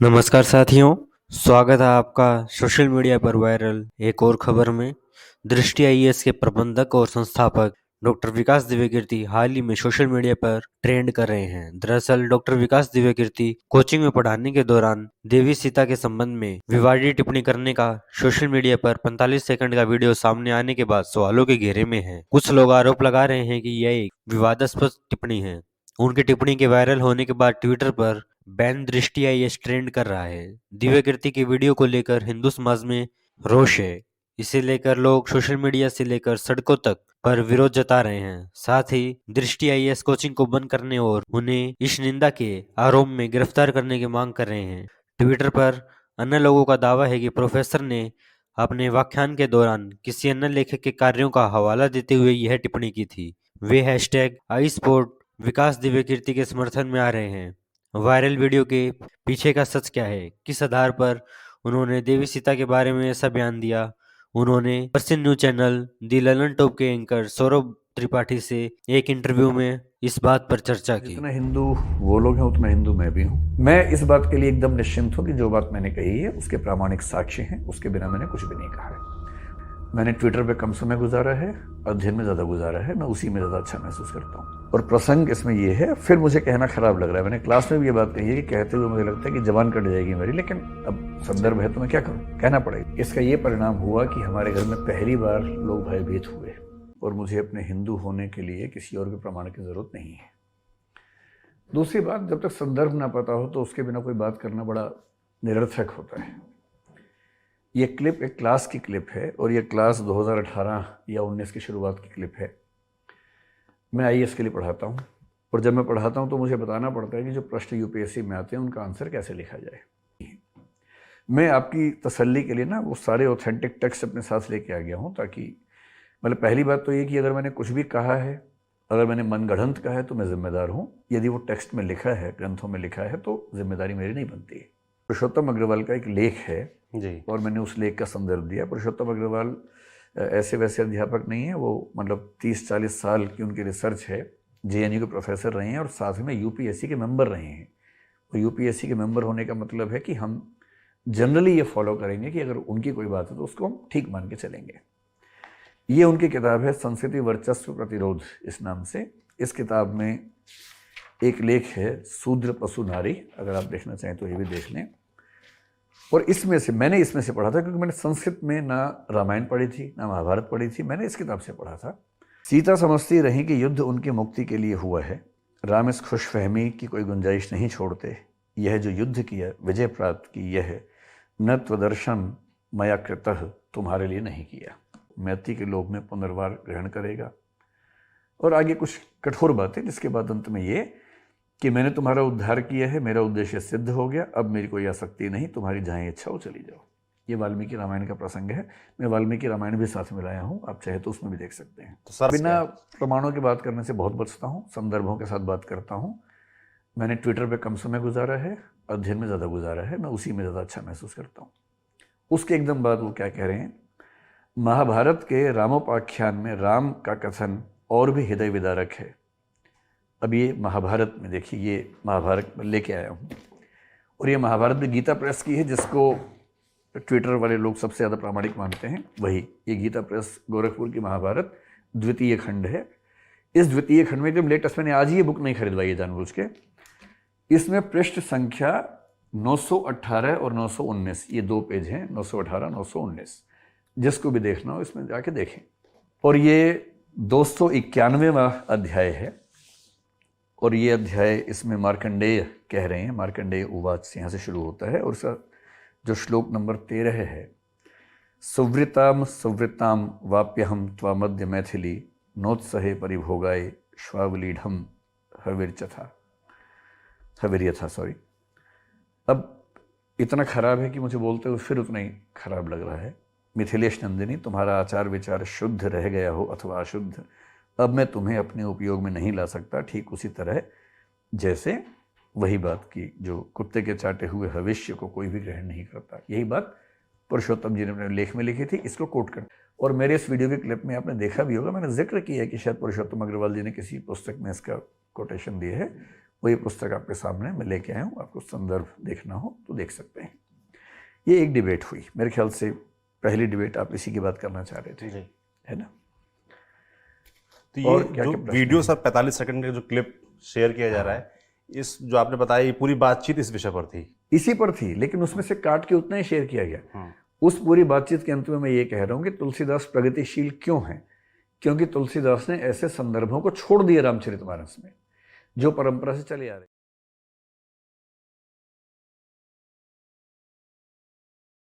नमस्कार साथियों, स्वागत है आपका सोशल मीडिया पर वायरल एक और खबर में। दृष्टि आईएएस के प्रबंधक और संस्थापक डॉक्टर विकास दिव्यकीर्ति हाल ही में सोशल मीडिया पर ट्रेंड कर रहे हैं। दरअसल डॉक्टर विकास दिव्यकीर्ति कोचिंग में पढ़ाने के दौरान देवी सीता के संबंध में विवादित टिप्पणी करने का सोशल मीडिया पर 45 सेकंड का वीडियो सामने आने के बाद सवालों के घेरे में है। कुछ लोग आरोप लगा रहे हैं कि यह एक विवादास्पद टिप्पणी है। उनकी टिप्पणी के वायरल होने के बाद ट्विटर पर बैन दृष्टि आईएएस ट्रेंड कर रहा है। दिव्यकीर्ति की वीडियो को लेकर हिंदू समाज में रोष है। इसे लेकर लोग सोशल मीडिया से लेकर सड़कों तक पर विरोध जता रहे हैं। साथ ही दृष्टि आईएएस कोचिंग को बंद करने और उन्हें इस निंदा के आरोप में गिरफ्तार करने की मांग कर रहे हैं। ट्विटर पर अन्य लोगों का दावा है कि प्रोफेसर ने अपने व्याख्यान के दौरान किसी अन्य लेखक के कार्यों का हवाला देते हुए यह टिप्पणी की थी। वे हैशटैग आई स्पोर्ट विकास दिव्यकीर्ति के समर्थन में आ रहे हैं। वायरल वीडियो के पीछे का सच क्या है? किस आधार पर उन्होंने देवी सीता के बारे में ऐसा बयान दिया? उन्होंने प्रसिद्ध न्यूज चैनल दी ललन टॉप के एंकर सौरभ त्रिपाठी से एक इंटरव्यू में इस बात पर चर्चा की। जितना हिंदू वो लोग हैं उतना हिंदू मैं भी हूँ। मैं इस बात के लिए एकदम निश्चिंत हूँ कि जो बात मैंने कही है उसके प्रामाणिक साक्ष्य हैं, उसके बिना मैंने कुछ भी नहीं कहा है। मैंने ट्विटर पे कम समय गुजारा है, अध्ययन में ज़्यादा गुजारा है, मैं उसी में ज़्यादा अच्छा महसूस करता हूँ। और प्रसंग इसमें ये है, फिर मुझे कहना खराब लग रहा है। मैंने क्लास में भी ये बात कही है कि कहते हुए मुझे लगता है कि जबान कट जाएगी मेरी, लेकिन अब संदर्भ है तो मैं क्या करूँ, कहना पड़ेगा। इसका ये परिणाम हुआ कि हमारे घर में पहली बार लोग भयभीत हुए और मुझे अपने हिंदू होने के लिए किसी और के प्रमाण की ज़रूरत नहीं है। दूसरी बात, जब तक संदर्भ ना पता हो तो उसके बिना कोई बात करना बड़ा निरर्थक होता है। ये क्लिप एक क्लास की क्लिप है और ये क्लास 2018 या 19 की शुरुआत की क्लिप है। मैं आईएएस के लिए पढ़ाता हूँ और जब मैं पढ़ाता हूँ तो मुझे बताना पड़ता है कि जो प्रश्न यूपीएससी में आते हैं उनका आंसर कैसे लिखा जाए। मैं आपकी तसल्ली के लिए ना वो सारे ऑथेंटिक टेक्स्ट अपने साथ लेके आ गया हूँ, ताकि मतलब पहली बात तो ये कि अगर मैंने कुछ भी कहा है, अगर मैंने मनगढ़ंत कहा है तो मैं जिम्मेदार हूँ। यदि वो टेक्स्ट में लिखा है, ग्रंथों में लिखा है, तो जिम्मेदारी मेरी नहीं बनती है। पुरुषोत्तम अग्रवाल का एक लेख है जी। और मैंने उस लेख का संदर्भ दिया। पुरुषोत्तम अग्रवाल ऐसे वैसे अध्यापक नहीं है, वो मतलब 30-40 साल की उनकी रिसर्च है। जेएनयू के प्रोफेसर रहे हैं और साथ में यूपीएससी के मेंबर रहे हैं। तो यूपीएससी के मेंबर होने का मतलब है कि हम जनरली ये फॉलो करेंगे कि अगर उनकी कोई बात है तो उसको हम ठीक मान के चलेंगे। ये उनकी किताब है संस्कृति वर्चस्व प्रतिरोध इस नाम से। इस किताब में एक लेख है शूद्र पशु नारी, अगर आप देखना चाहें तो ये भी देख लें। और मैंने इसमें से पढ़ा था, क्योंकि मैंने संस्कृत में ना रामायण पढ़ी थी ना महाभारत पढ़ी थी, मैंने इस किताब से पढ़ा था। सीता समझती रही कि युद्ध उनकी मुक्ति के लिए हुआ है, राम इस खुशफहमी की कोई गुंजाइश नहीं छोड़ते। यह जो युद्ध किया, विजय प्राप्त की, यह न त्वदर्शन मया कृतः, तुम्हारे लिए नहीं किया, मैती के लोभ में पुनर्वार ग्रहण करेगा। और आगे कुछ कठोर बातें, जिसके बाद अंत में ये कि मैंने तुम्हारा उद्धार किया है, मेरा उद्देश्य सिद्ध हो गया, अब मेरी कोई आसक्ति नहीं, तुम्हारी जहाँ इच्छा हो चली जाओ। ये वाल्मीकि रामायण का प्रसंग है। मैं वाल्मीकि रामायण भी साथ में लाया हूँ, आप चाहे तो उसमें भी देख सकते हैं। तो बिना प्रमाणों की बात करने से बहुत बचता हूँ, संदर्भों के साथ बात करता हूँ। मैंने ट्विटर पर कम समय गुजारा है, अध्ययन में ज़्यादा गुजारा है, मैं उसी में ज़्यादा अच्छा महसूस करता हूँ। उसके एकदम बाद वो क्या कह रहे हैं, महाभारत के रामोपाख्यान में राम का कथन और भी हृदय विदारक है। अब ये महाभारत में देखिए, ये महाभारत लेके आया हूँ और ये महाभारत भी गीता प्रेस की है, जिसको ट्विटर वाले लोग सबसे ज़्यादा प्रामाणिक मानते हैं। वही ये गीता प्रेस गोरखपुर की महाभारत द्वितीय खंड है। इस द्वितीय खंड में एकदम लेटेस्ट, मैंने आज ये बुक नहीं खरीदवाई है जानबूझ के, इसमें पृष्ठ संख्या 918 और 919, ये 2 पेज हैं, 918 919, जिसको भी देखना हो इसमें जाके देखें। और ये 291वां अध्याय है और ये अध्याय, इसमें मार्कंडेय कह रहे हैं, मार्कंडेय उवाच यहाँ से शुरू होता है और उसका जो श्लोक नंबर 13 है, सुवृताम सुवृताम वाप्यहम त्वामद्य मैथिली नोत्सहे परिभोगाय श्वावलीढ़ हविर्यथा सॉरी। अब इतना खराब है कि मुझे बोलते हुए फिर उतना ही खराब लग रहा है। मिथिलेश नंदिनी, तुम्हारा आचार विचार शुद्ध रह गया हो अथवा अशुद्ध, अब मैं तुम्हें अपने उपयोग में नहीं ला सकता, ठीक उसी तरह जैसे वही बात की जो कुत्ते के चाटे हुए भविष्य को कोई भी ग्रहण नहीं करता। यही बात पुरुषोत्तम जी ने अपने लेख में लिखी थी, इसको कोट कर। और मेरे इस वीडियो के क्लिप में आपने देखा भी होगा, मैंने जिक्र किया है कि शायद पुरुषोत्तम अग्रवाल जी ने किसी पुस्तक में इसका कोटेशन दिया है। वही पुस्तक आपके सामने मैं लेके आया हूँ, आपको संदर्भ देखना हो तो देख सकते हैं। ये एक डिबेट हुई, मेरे ख्याल से पहली डिबेट आप इसी की बात करना चाह रहे थे, जी। है ना? तो और ये क्या जो क्या प्रश्न वीडियो हैं? सर 45 सेकंड का जो क्लिप शेयर किया जा रहा है, इस जो आपने बताया ये पूरी बातचीत इस विषय पर थी। इसी पर थी, लेकिन उसमें से काट के उतना ही शेयर किया गया। हाँ। उस पूरी बातचीत के अंत में मैं ये कह रहा हूँ कि तुलसीदास प्रगतिशील क्यों हैं? क्योंकि तुलसीदास ने ऐसे संदर्भों को छोड़ दिया रामचरितमानस में जो परंपरा से चले आ रहे।